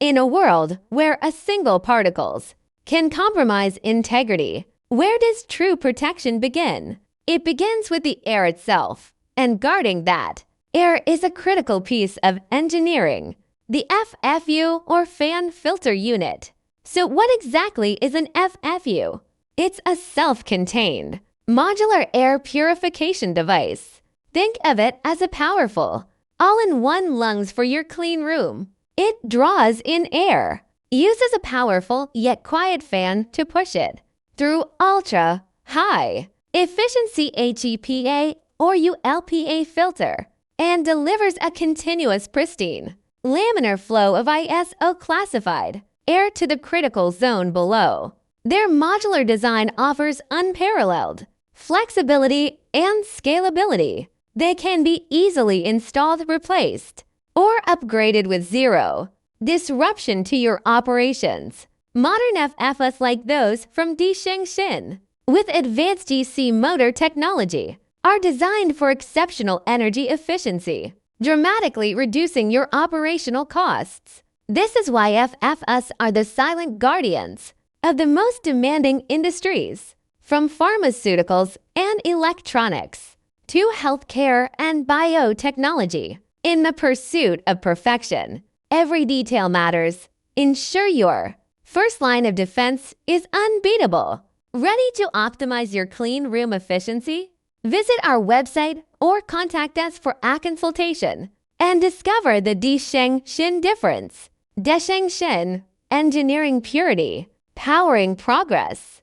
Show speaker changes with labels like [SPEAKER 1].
[SPEAKER 1] In a world where a single particles can compromise integrity, where does true protection begin? It begins with the air itself, and guarding that. Air is a critical piece of engineering, the FFU or fan filter unit. So what exactly is an FFU? It's a self-contained, modular air purification device. Think of it as a powerful, all-in-one lungs for your clean room. It draws in air, uses a powerful yet quiet fan to push it through ultra-high efficiency HEPA or ULPA filter, and delivers a continuous pristine, laminar flow of ISO classified air to the critical zone below. Their modular design offers unparalleled flexibility and scalability. They can be easily installed, replaced, or upgraded with zero disruption to your operations. Modern FFUs like those from Deshengxin, with advanced DC motor technology, are designed for exceptional energy efficiency, dramatically reducing your operational costs. This is why FFUs are the silent guardians of the most demanding industries, from pharmaceuticals and electronics to healthcare and biotechnology. In the pursuit of perfection, every detail matters. Ensure your first line of defense is unbeatable. Ready to optimize your clean room efficiency? Visit our website or contact us for a consultation and discover the Deshengxin difference. Deshengxin, engineering purity, powering progress.